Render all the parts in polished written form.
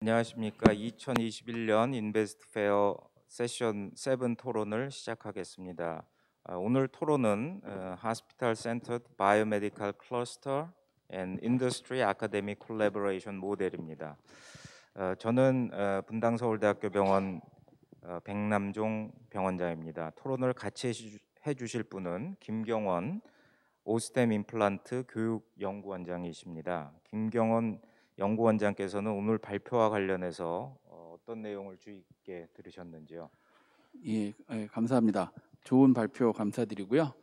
안녕하십니까. 2021년 인베스트 페어 세션 7 토론을 시작하겠습니다. 오늘 토론은 Hospital Centered Biomedical Cluster and Industry Academic Collaboration 모델입니다. 저는 분당 서울대학교 병원 백남종 병원장입니다. 토론을 같이 해주실 분은 김경원 오스템 임플란트 교육연구원장이십니다. 김경원 연구원장께서는 오늘 발표와 관련해서 어떤 내용을 주의 깊게 들으셨는지요? 예, 감사합니다. 좋은 발표 감사드리고요.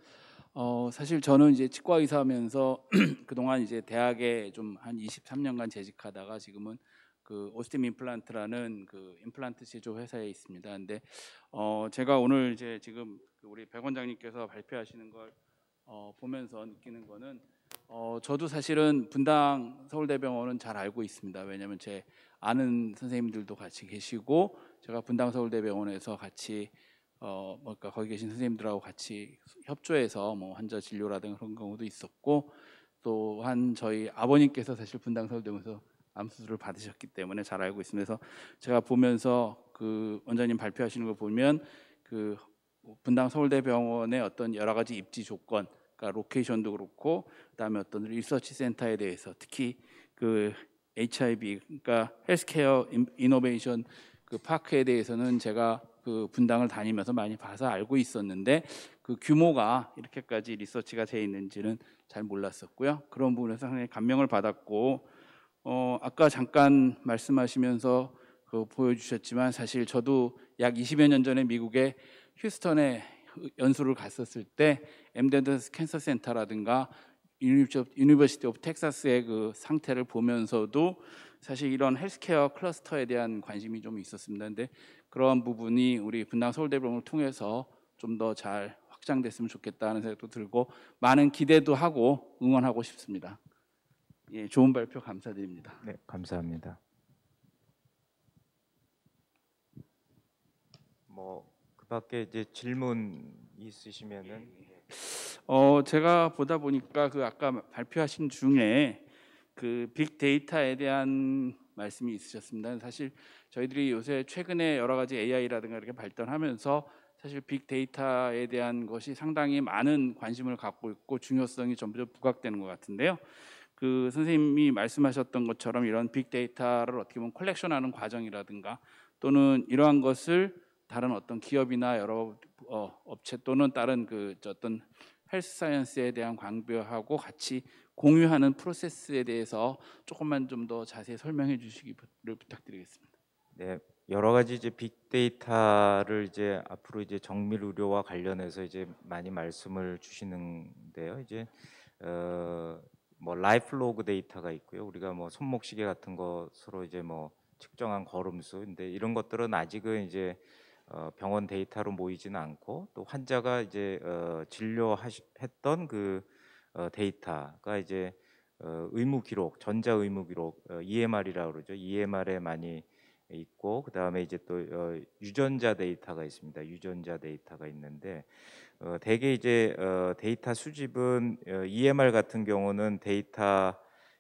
사실 저는 이제 치과 의사하면서 그동안 이제 대학에 좀 한 23년간 재직하다가 지금은 그 오스템 임플란트라는 그 임플란트 제조 회사에 있습니다. 근데 제가 오늘 이제 지금 우리 백 원장님께서 발표하시는 걸 보면서 느끼는 거는 저도 사실은 분당 서울대병원은 잘 알고 있습니다. 왜냐하면 제 아는 선생님들도 같이 계시고 제가 분당 서울대병원에서 같이 그러니까 거기 계신 선생님들하고 같이 협조해서 뭐 환자 진료라든가 그런 경우도 있었고, 또한 저희 아버님께서 사실 분당 서울대병원에서 암 수술을 받으셨기 때문에 잘 알고 있습니다. 그래서 제가 보면서 그 원장님 발표하시는 걸 보면 그 분당 서울대병원의 어떤 여러 가지 입지 조건, 그러니까 로케이션도 그렇고 그다음에 어떤 리서치 센터에 대해서 특히 그 HIV, 그러니까 헬스케어 이노베이션 그 파크에 대해서는 제가 그 분당을 다니면서 많이 봐서 알고 있었는데 그 규모가 이렇게까지 리서치가 돼 있는지는 잘 몰랐었고요. 그런 부분에서 상당히 감명을 받았고, 아까 잠깐 말씀하시면서 그 보여주셨지만 사실 저도 약 20여 년 전에 미국의 휴스턴에 연수를 갔었을 때 엠데드 캔서 센터라든가 유니버시티 오브 텍사스의 그 상태를 보면서도 사실 이런 헬스케어 클러스터에 대한 관심이 좀 있었습니다. 근데 그러한 부분이 우리 분당 서울대병원을 통해서 좀 더 잘 확장됐으면 좋겠다는 생각도 들고 많은 기대도 하고 응원하고 싶습니다. 예, 좋은 발표 감사드립니다. 네, 감사합니다. 뭐 그밖에 이제 질문 있으시면은 제가 보다 보니까 그 아까 발표하신 중에 그 빅데이터에 대한 말씀이 있으셨습니다. 사실 저희들이 요새 최근에 여러 가지 AI라든가 이렇게 발전하면서 사실 빅데이터에 대한 것이 상당히 많은 관심을 갖고 있고 중요성이 점점 부각되는 것 같은데요. 그 선생님이 말씀하셨던 것처럼 이런 빅데이터를 어떻게 보면 컬렉션하는 과정이라든가 또는 이러한 것을 다른 어떤 기업이나 여러 업체 또는 다른 그 어떤 헬스 사이언스에 대한 광고하고 같이 공유하는 프로세스에 대해서 조금만 좀 더 자세히 설명해 주시기를 부탁드리겠습니다. 네, 여러 가지 이제 빅데이터를 이제 앞으로 이제 정밀 의료와 관련해서 이제 많이 말씀을 주시는데요. 이제 뭐 라이프 로그 데이터가 있고요. 우리가 뭐 손목시계 같은 것으로 이제 뭐 측정한 걸음수, 근데 이런 것들은 아직은 이제 병원 데이터로 모이지는 않고, 또 환자가 이제 진료했던 그 데이터가 이제 의무 기록, 전자 의무 기록, EMR이라고 그러죠. EMR에 많이 있고, 그 다음에 이제 또 유전자 데이터가 있습니다. 유전자 데이터가 있는데 대개 이제 데이터 수집은 EMR 같은 경우는 데이터의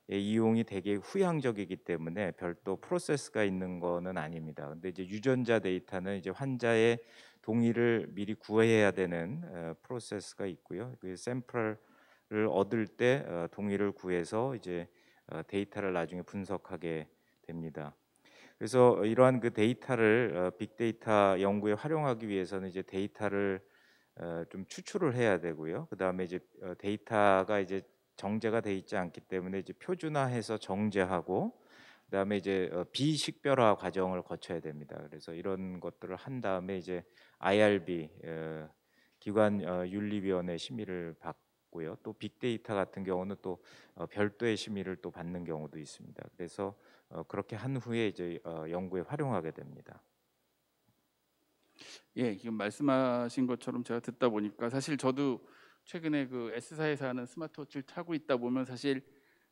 이용이 되게 후향적이기 때문에 별도 프로세스가 있는 거는 아닙니다. 근데 이제 유전자 데이터는 이제 환자의 동의를 미리 구해야 되는 프로세스가 있고요. 그 샘플을 얻을 때 동의를 구해서 이제 데이터를 나중에 분석하게 됩니다. 그래서 이러한 그 데이터를 빅데이터 연구에 활용하기 위해서는 이제 데이터를 좀 추출을 해야 되고요. 그 다음에 이제 데이터가 이제 정제가 돼 있지 않기 때문에 이제 표준화해서 정제하고, 그 다음에 이제 비식별화 과정을 거쳐야 됩니다. 그래서 이런 것들을 한 다음에 이제 IRB 기관 윤리위원회 심의를 받고요. 또 빅데이터 같은 경우는 또 별도의 심의를 또 받는 경우도 있습니다. 그래서 그렇게 한 후에 이제 연구에 활용하게 됩니다. 예, 지금 말씀하신 것처럼 제가 듣다 보니까 사실 저도 최근에 그 S사에서 하는 스마트워치를 타고 있다 보면 사실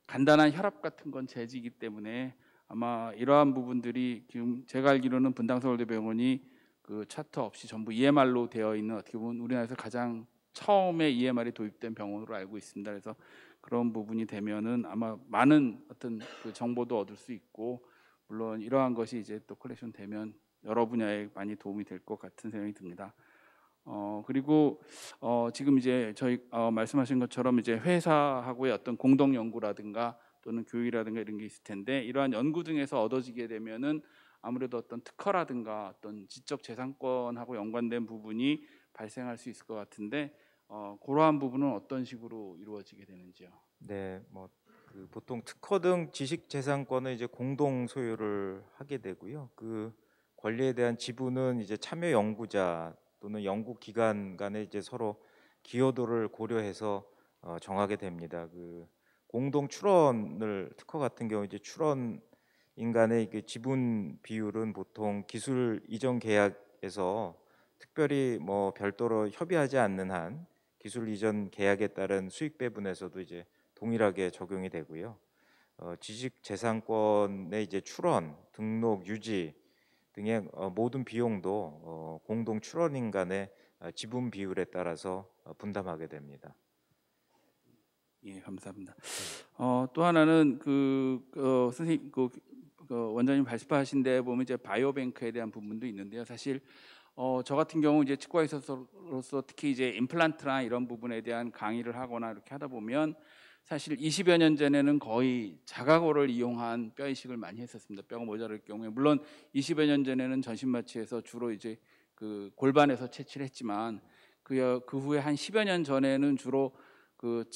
간단한 혈압 같은 건 제지이기 때문에 아마 이러한 부분들이 지금 제가 알기로는 분당서울대병원이 그 차트 없이 전부 EMR로 되어 있는 어떻게 보면 우리나라에서 가장 처음에 EMR이 도입된 병원으로 알고 있습니다. 그래서 그런 부분이 되면은 아마 많은 어떤 그 정보도 얻을 수 있고 물론 이러한 것이 이제 또 컬렉션 되면 여러 분야에 많이 도움이 될 것 같은 생각이 듭니다. 그리고 지금 이제 저희 말씀하신 것처럼 이제 회사하고의 어떤 공동 연구라든가 또는 교육이라든가 이런 게 있을 텐데, 이러한 연구 등에서 얻어지게 되면은 아무래도 어떤 특허라든가 어떤 지적 재산권하고 연관된 부분이 발생할 수 있을 것 같은데, 그러한 부분은 어떤 식으로 이루어지게 되는지요? 네, 뭐 그 보통 특허 등 지식재산권은 이제 공동 소유를 하게 되고요. 그 권리에 대한 지분은 이제 참여 연구자 또는 연구기관 간에 이제 서로 기여도를 고려해서 정하게 됩니다. 그 공동 출원을 특허 같은 경우 이제 출원 인간의 그 지분 비율은 보통 기술 이전 계약에서 특별히 뭐 별도로 협의하지 않는 한 기술 이전 계약에 따른 수익 배분에서도 이제 동일하게 적용이 되고요. 지식 재산권의 이제 출원, 등록, 유지 등의 모든 비용도 공동 출원인 간의 지분 비율에 따라서 분담하게 됩니다. 예, 감사합니다. 또 하나는 선생님 원장님 발표하신 데 보면 이제 바이오뱅크에 대한 부분도 있는데요. 사실 저 같은 경우 이제 치과 의사로서 특히 이제 임플란트나 이런 부분에 대한 강의를 하거나 이렇게 하다 보면 사실 20여 년 전에는 거의 자가고를 이용한 뼈 이식을 많이 했었습니다. 뼈가 모자랄 경우에, 물론 20여 년 전에는 전신마취에서 주로 이제 그 골반에서 채취를 했지만 그 후에 한 10여 년 전에는 주로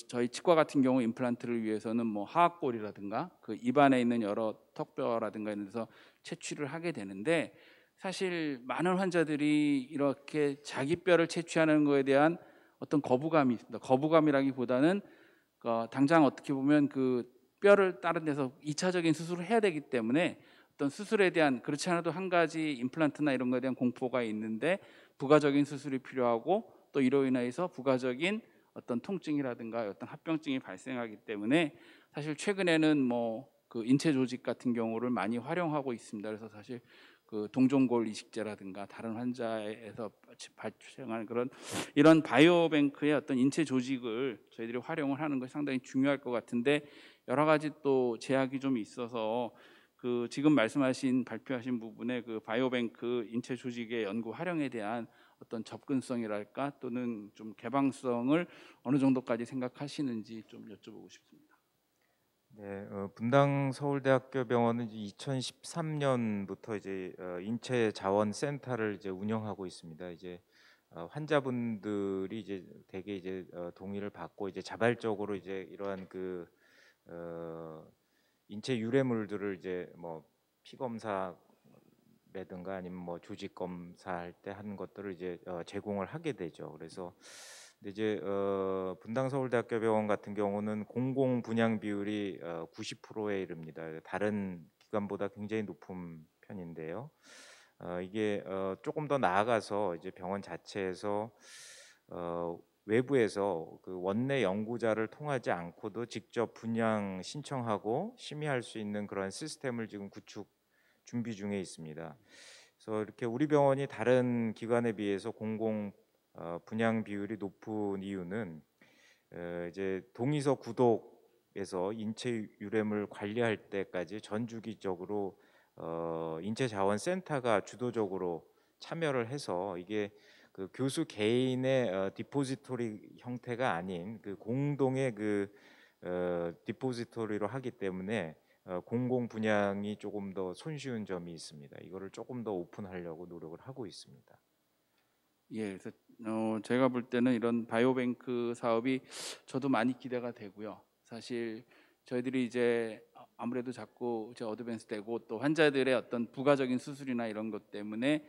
저희 치과 같은 경우 임플란트를 위해서는 뭐 하악골이라든가 그 입안에 있는 여러 턱뼈라든가 이런 데서 채취를 하게 되는데, 사실 많은 환자들이 이렇게 자기 뼈를 채취하는 거에 대한 어떤 거부감이 있습니다. 거부감이라기보다는 당장 어떻게 보면 그 뼈를 다른 데서 2차적인 수술을 해야 되기 때문에 어떤 수술에 대한, 그렇지 않아도 한 가지 임플란트나 이런 거에 대한 공포가 있는데 부가적인 수술이 필요하고 또 이로 인해서 부가적인 어떤 통증이라든가 어떤 합병증이 발생하기 때문에 사실 최근에는 뭐 그 인체 조직 같은 경우를 많이 활용하고 있습니다. 그래서 사실 그 동종골 이식제라든가 다른 환자에서 발생하는 그런 이런 바이오뱅크의 어떤 인체 조직을 저희들이 활용을 하는 것이 상당히 중요할 것 같은데, 여러 가지 또 제약이 좀 있어서 그 지금 말씀하신 발표하신 부분에 그 바이오뱅크 인체 조직의 연구 활용에 대한 어떤 접근성이랄까 또는 좀 개방성을 어느 정도까지 생각하시는지 좀 여쭤보고 싶습니다. 네, 분당 서울대학교 병원은 이제 2013년부터 이제 인체 자원 센터를 이제 운영하고 있습니다. 이제 환자분들이 이제 대개 이제 동의를 받고 이제 자발적으로 이제 이러한 그 어, 인체 유래물들을 이제 뭐 피 검사라든가 아니면 뭐 조직 검사할 때 하는 것들을 이제 제공을 하게 되죠. 그래서 근데 이제 분당 서울대학교 병원 같은 경우는 공공 분양 비율이 90%에 이릅니다. 다른 기관보다 굉장히 높은 편인데요. 이게 조금 더 나아가서 이제 병원 자체에서 외부에서 그 원내 연구자를 통하지 않고도 직접 분양 신청하고 심의할 수 있는 그런 시스템을 지금 구축 준비 중에 있습니다. 그래서 이렇게 우리 병원이 다른 기관에 비해서 공공 분양 비율이 높은 이유는 이제 동의서 구독에서 인체 유래물 관리할 때까지 전주기적으로 인체 자원 센터가 주도적으로 참여를 해서 이게 그 교수 개인의 디포지토리 형태가 아닌 그 공동의 그 디포지토리로 하기 때문에 공공 분양이 조금 더 손쉬운 점이 있습니다. 이거를 조금 더 오픈하려고 노력을 하고 있습니다. 예, 그래서 제가 볼 때는 이런 바이오뱅크 사업이 저도 많이 기대가 되고요. 사실 저희들이 이제 아무래도 자꾸 이제 어드밴스 되고 또 환자들의 어떤 부가적인 수술이나 이런 것 때문에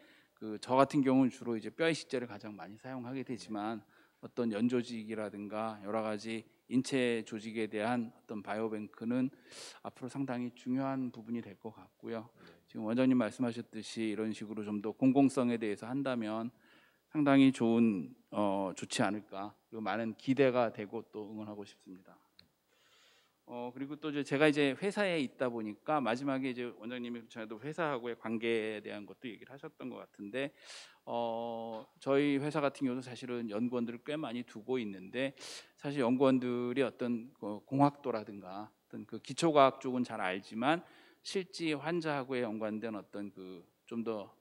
저 같은 경우는 주로 이제 뼈 이식제를 가장 많이 사용하게 되지만 어떤 연조직이라든가 여러 가지 인체 조직에 대한 어떤 바이오뱅크는 앞으로 상당히 중요한 부분이 될 것 같고요. 지금 원장님 말씀하셨듯이 이런 식으로 좀 더 공공성에 대해서 한다면 상당히 좋지 않을까, 그리고 많은 기대가 되고 또 응원하고 싶습니다. 그리고 또 제가 이제 회사에 있다 보니까 마지막에 이제 원장님이 저도 회사하고의 관계에 대한 것도 얘기를 하셨던 것 같은데, 저희 회사 같은 경우도 사실은 연구원들을 꽤 많이 두고 있는데, 사실 연구원들이 어떤 공학도라든가 어떤 그 기초과학 쪽은 잘 알지만 실제 환자하고의 연관된 어떤 그 좀 더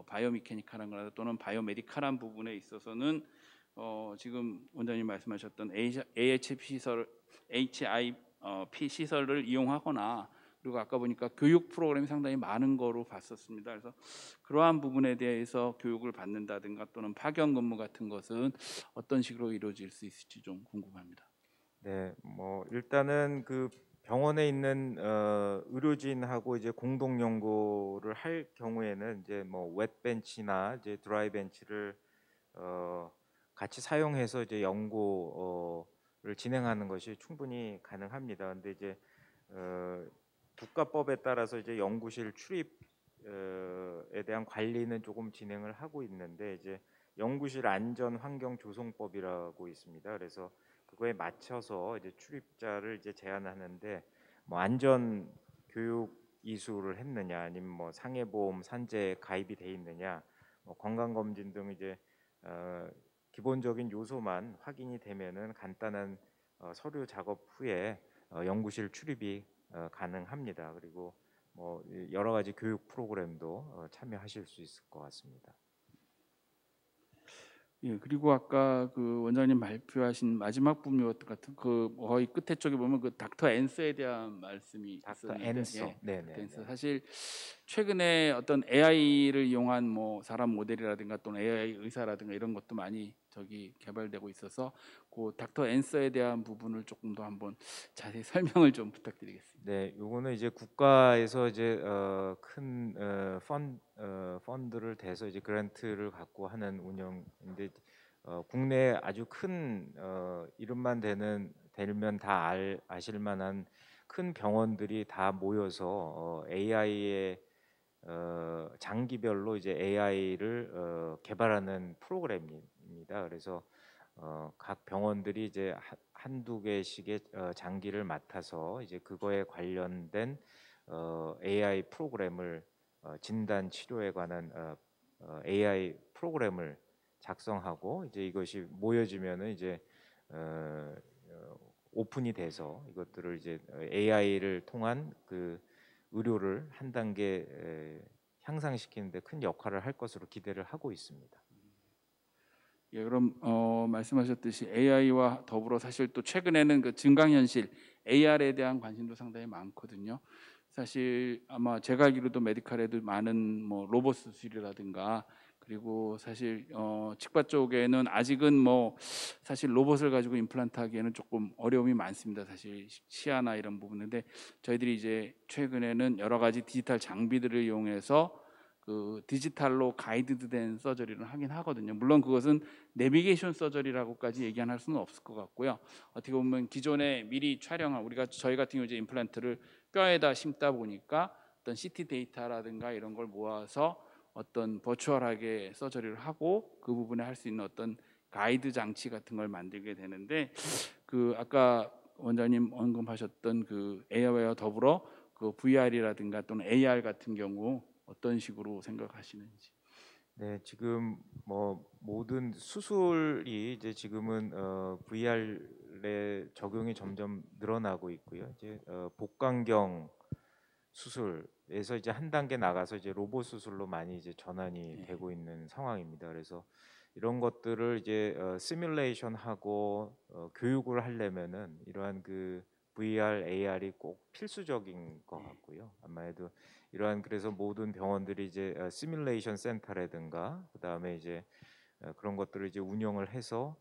바이오메케니컬한 거나 또는 바이오메디컬한 부분에 있어서는 지금 원장님 말씀하셨던 AHP 시설, HIP 시설을 이용하거나 그리고 아까 보니까 교육 프로그램이 상당히 많은 거로 봤었습니다. 그래서 그러한 부분에 대해서 교육을 받는다든가 또는 파견 근무 같은 것은 어떤 식으로 이루어질 수 있을지 좀 궁금합니다. 네, 뭐 일단은 그 병원에 있는 의료진하고 이제 공동 연구를 할 경우에는 이제 뭐 웻벤치나 이제 드라이 벤치를 어, 같이 사용해서 이제 연구를 진행하는 것이 충분히 가능합니다. 근데 이제 어, 국가법에 따라서 이제 연구실 출입에 대한 관리는 조금 진행을 하고 있는데 이제 연구실 안전 환경 조성법이라고 있습니다. 그래서 그거에 맞춰서 이제 출입자를 이제 제한하는데 뭐 안전 교육 이수를 했느냐 아니면 뭐 상해보험 산재 가입이 돼 있느냐 뭐 건강 검진 등 이제 어, 기본적인 요소만 확인이 되면은 간단한 서류 작업 후에 연구실 출입이 가능합니다. 그리고 뭐 여러 가지 교육 프로그램도 참여하실 수 있을 것 같습니다. 예, 그리고 아까 그 원장님 발표하신 마지막 부분 같은 그 거의 끝에 쪽에 보면 그 닥터 앤서에 대한 말씀이 닥터 있었는데, 앤서, 예, 네네. 닥터 앤서 사실 최근에 어떤 AI를 이용한 뭐 사람 모델이라든가 또는 AI 의사라든가 이런 것도 많이 저기 개발되고 있어서 그 닥터 앤서에 대한 부분을 조금 더 한번 자세히 설명을 좀 부탁드리겠습니다. 네, 요거는 이제 국가에서 이제 큰 펀드를 대서 이제 그랜트를 갖고 하는 운영인데 국내 아주 큰 이름만 되면 다 아실 만한 큰 병원들이 다 모여서 AI의 장기별로 이제 AI를 개발하는 프로그램입니다. 그래서 각 병원들이 이제 한두 개씩의 장기를 맡아서 이제 그거에 관련된 AI 프로그램을 진단 치료에 관한 AI 프로그램을 작성하고 이제 이것이 모여지면은 이제 오픈이 돼서 이것들을 이제 AI를 통한 그 의료를 한 단계 향상시키는 데 큰 역할을 할 것으로 기대를 하고 있습니다. 예, 그럼 말씀하셨듯이 AI와 더불어 사실 또 최근에는 그 증강현실 AR에 대한 관심도 상당히 많거든요. 사실 아마 제가 알기로도 메디칼에도 많은 뭐 로봇 수술이라든가 그리고 사실 치과 쪽에는 아직은 뭐 사실 로봇을 가지고 임플란트하기에는 조금 어려움이 많습니다. 사실 시야나 이런 부분인데 저희들이 이제 최근에는 여러 가지 디지털 장비들을 이용해서 그 디지털로 가이드된 서저리를 하긴 하거든요. 물론 그것은 내비게이션 서저리라고까지 얘기할 수는 없을 것 같고요. 어떻게 보면 기존에 미리 촬영한 저희 같은 경우 이제 임플란트를 뼈에다 심다 보니까 어떤 CT 데이터라든가 이런 걸 모아서 어떤 버추얼하게 서저리를 하고 그 부분에 할 수 있는 어떤 가이드 장치 같은 걸 만들게 되는데 그 아까 원장님 언급하셨던 그 AI와 더불어 그 VR이라든가 또는 AR 같은 경우 어떤 식으로 생각하시는지. 네, 지금 뭐 모든 수술이 이제 지금은 VR에 적용이 점점 늘어나고 있고요. 이제 복강경 수술에서 이제 한 단계 나가서 이제 로봇 수술로 많이 이제 전환이 네. 되고 있는 상황입니다. 그래서 이런 것들을 이제 시뮬레이션하고 교육을 하려면은 이러한 그 VR, AR이 꼭 필수적인 것 같고요. 아마도 이러한 그래서 모든 병원들이 이제 시뮬레이션 센터라든가 그다음에 이제 그런 것들을 이제 운영을 해서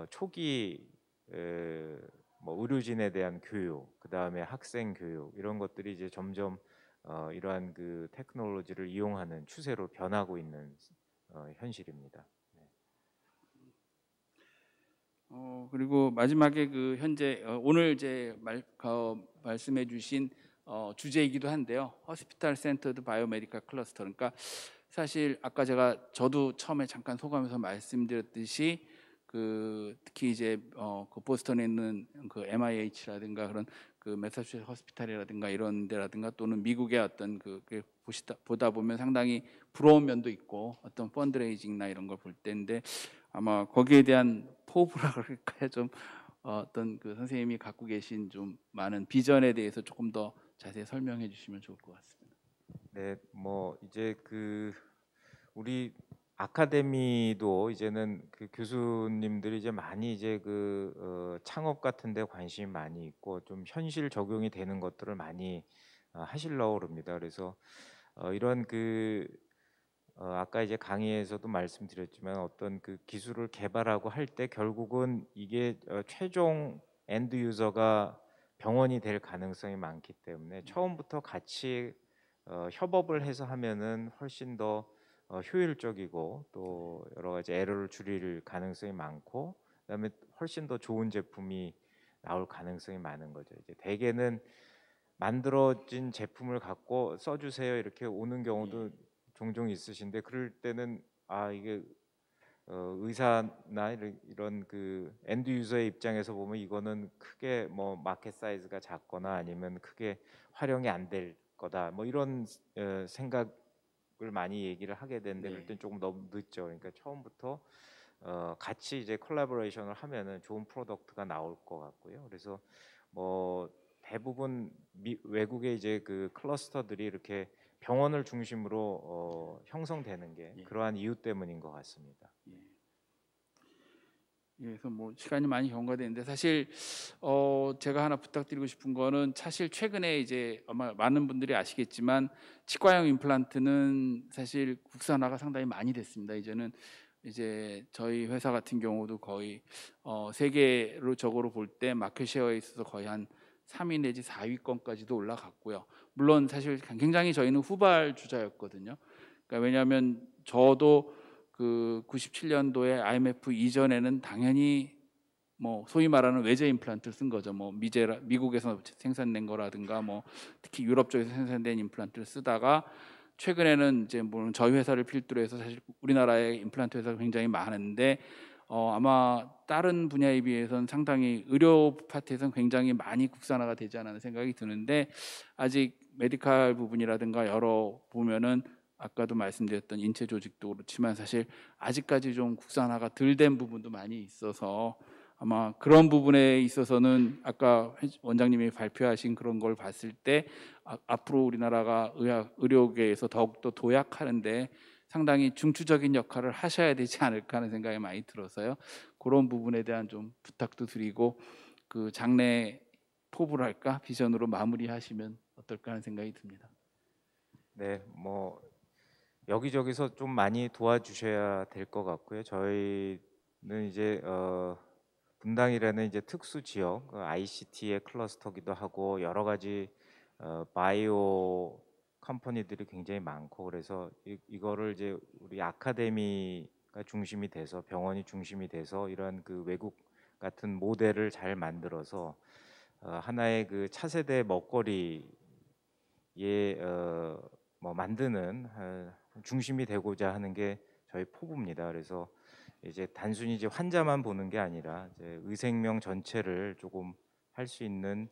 초기 뭐 의료진에 대한 교육, 그다음에 학생 교육 이런 것들이 이제 점점 이러한 그 테크놀로지를 이용하는 추세로 변하고 있는 현실입니다. 그리고 마지막에 그 현재 오늘 이제 말씀해주신 주제이기도 한데요. 호스피탈 센터드 바이오메디컬 클러스터. 그러니까 사실 아까 저도 처음에 잠깐 소감에서 말씀드렸듯이 그 특히 이제 그 보스턴에 있는 그 MIH라든가 그런 그 매사추세츠 호스피탈이라든가 이런 데라든가 또는 미국의 어떤 보다 보면 상당히 부러운 면도 있고 어떤 펀드레이징이나 이런 걸 볼 때인데 아마 거기에 대한 포부라 그럴까요? 좀 어떤 그 선생님이 갖고 계신 좀 많은 비전에 대해서 조금 더 자세히 설명해 주시면 좋을 것 같습니다. 네, 뭐 이제 그 우리 아카데미도 이제는 그 교수님들이 이제 많이 이제 그 창업 같은 데 관심이 많이 있고 좀 현실 적용이 되는 것들을 많이 하시려고 그럽니다. 그래서 이런 그 아까 이제 강의에서도 말씀드렸지만 어떤 그 기술을 개발하고 할 때 결국은 이게 최종 엔드 유저가 병원이 될 가능성이 많기 때문에 처음부터 같이 협업을 해서 하면은 훨씬 더 효율적이고 또 여러 가지 에러를 줄일 가능성이 많고 그다음에 훨씬 더 좋은 제품이 나올 가능성이 많은 거죠. 이제 대개는 만들어진 제품을 갖고 써주세요 이렇게 오는 경우도 종종 있으신데 그럴 때는 아 이게 의사나 이런 그 엔드 유저의 입장에서 보면 이거는 크게 뭐 마켓 사이즈가 작거나 아니면 크게 활용이 안 될 거다 뭐 이런 생각을 많이 얘기를 하게 되는데 그럴 땐 조금 너무 늦죠. 그러니까 처음부터 같이 이제 콜라보레이션을 하면은 좋은 프로덕트가 나올 것 같고요. 그래서 뭐 대부분 외국의 이제 그 클러스터들이 이렇게 병원을 중심으로 형성되는 게 그러한 이유 때문인 것 같습니다. 그래서 뭐 시간이 많이 경과되는데 사실 제가 하나 부탁드리고 싶은 거는 사실 최근에 이제 아마 많은 분들이 아시겠지만 치과형 임플란트는 사실 국산화가 상당히 많이 됐습니다. 이제는 이제 저희 회사 같은 경우도 거의 세계적으로 볼 때 마켓 쉐어에 있어서 거의 한 3위 내지 4위권까지도 올라갔고요. 물론 사실 굉장히 저희는 후발 주자였거든요. 그러니까 왜냐하면 저도 그 97년도에 IMF 이전에는 당연히 뭐 소위 말하는 외제 임플란트를 쓴 거죠. 뭐 미국에서 생산된 거라든가 뭐 특히 유럽 쪽에서 생산된 임플란트를 쓰다가 최근에는 이제 물론 저희 회사를 필두로 해서 사실 우리나라의 임플란트 회사가 굉장히 많은데 아마 다른 분야에 비해서는 상당히 의료 파트에서는 굉장히 많이 국산화가 되지 않았나 생각이 드는데 아직 메디칼 부분이라든가 여러 보면은 아까도 말씀드렸던 인체 조직도 그렇지만 사실 아직까지 좀 국산화가 덜 된 부분도 많이 있어서 아마 그런 부분에 있어서는 아까 원장님이 발표하신 그런 걸 봤을 때 앞으로 우리나라가 의료계에서 더욱더 도약하는데 상당히 중추적인 역할을 하셔야 되지 않을까 하는 생각이 많이 들어서요. 그런 부분에 대한 좀 부탁도 드리고 그 장래 포부랄까 비전으로 마무리하시면 어떨까 하는 생각이 듭니다. 네, 뭐 여기저기서 좀 많이 도와주셔야 될 것 같고요. 저희는 이제 분당이라는 이제 특수 지역 ICT의 클러스터기도 하고 여러 가지 바이오 컴퍼니들이 굉장히 많고 그래서 이거를 이제 우리 아카데미가 중심이 돼서 병원이 중심이 돼서 이런 그 외국 같은 모델을 잘 만들어서 하나의 그 차세대 먹거리에 뭐 만드는 중심이 되고자 하는 게 저희 포부입니다. 그래서 이제 단순히 이제 환자만 보는 게 아니라 이제 의생명 전체를 조금 할 수 있는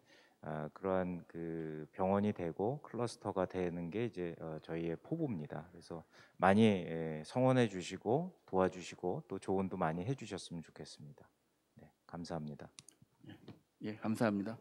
그러한 그 병원이 되고 클러스터가 되는 게 이제 저희의 포부입니다. 그래서 많이 성원해 주시고 도와주시고 또 조언도 많이 해주셨으면 좋겠습니다. 네, 감사합니다. 예, 감사합니다.